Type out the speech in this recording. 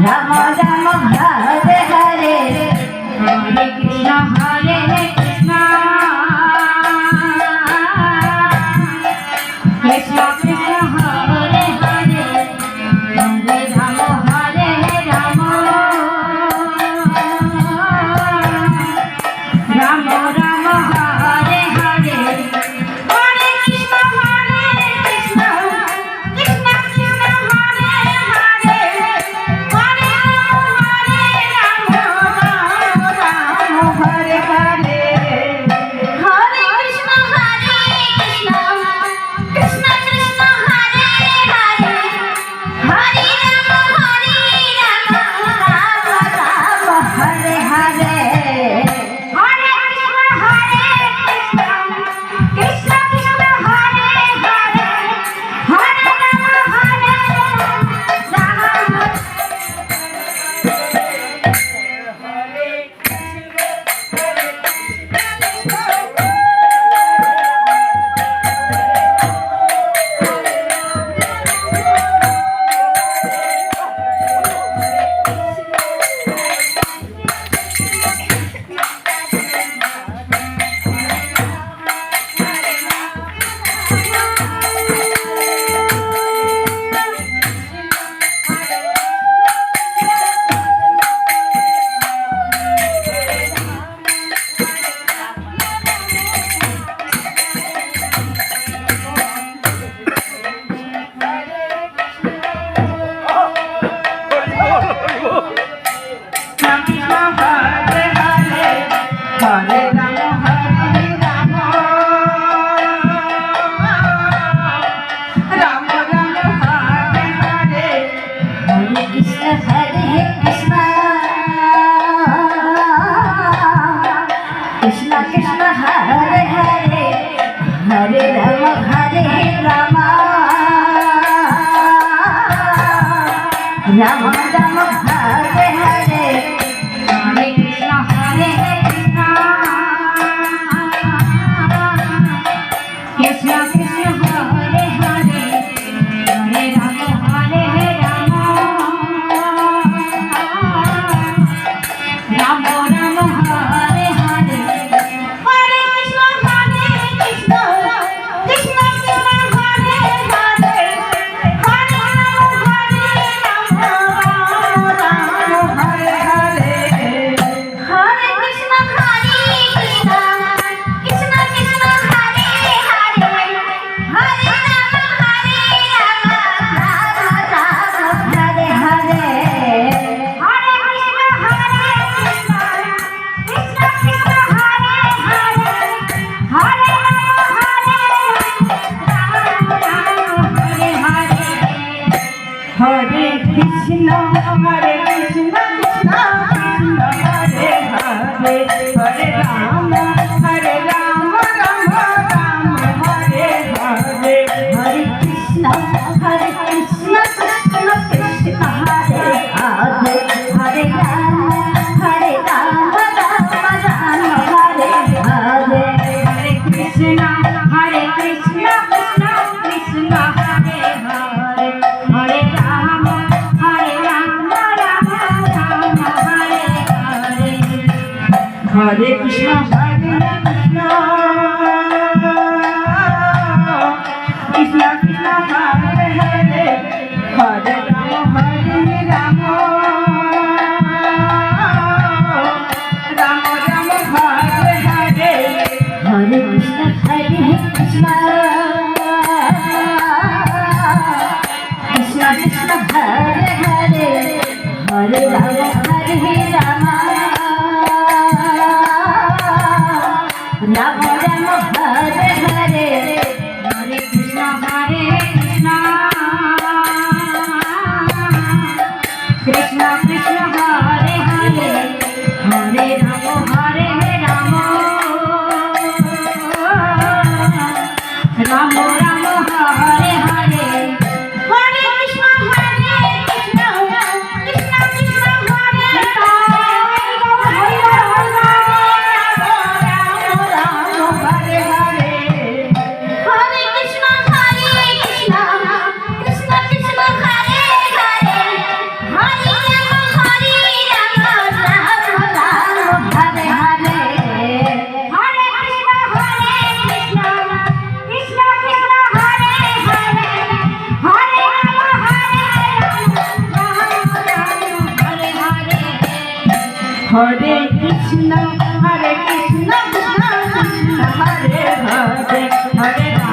Ram Ram Hare Hare Hare Krishna Hare Krishna Krishna Krishna Hare Hare Hare Ram Hare Ram Ram Ram Hare Hare Hare Krishna Krishna Krishna Krishna Hare Hare Hare Ram Ram Hare Hare Hare Krishna Krishna Krishna Krishna Hare Hare Hare Ram Ram Ram Hare Hare Hare Ram Ram Ram Hare Hare Hare Krishna Krishna Krishna Hare Hare Hare Ram Ram Ram Hare Hare Hare Krishna Krishna Hare Krishna Krishna Hare Hare Hare Ram Ram Ram Hare Hare Hare Krishna Krishna Krishna Hare Hare Hare Ram Ram Ram Hare Hare Hare Krishna Krishna Krishna Hare Hare Hare Ram Ram Hare Hare Hare Krishna Krishna Krishna Hare Hare Hare Ram Ram Ram Hare Hare Hare Krishna Krishna Krishna Krishna Hare Hare Hare Ram Ram Ram Hare Hare Hare Krishna Krishna Krishna Hare Hare Hare Ram Ram Ram Hare Hare Hare Krishna Krishna Krishna Krishna Hare Hare Hare Hare Krishna Krishna Krishna Krishna Hare Hare Hare Ram Hare Krishna Krishna Krishna Hare Hare Hare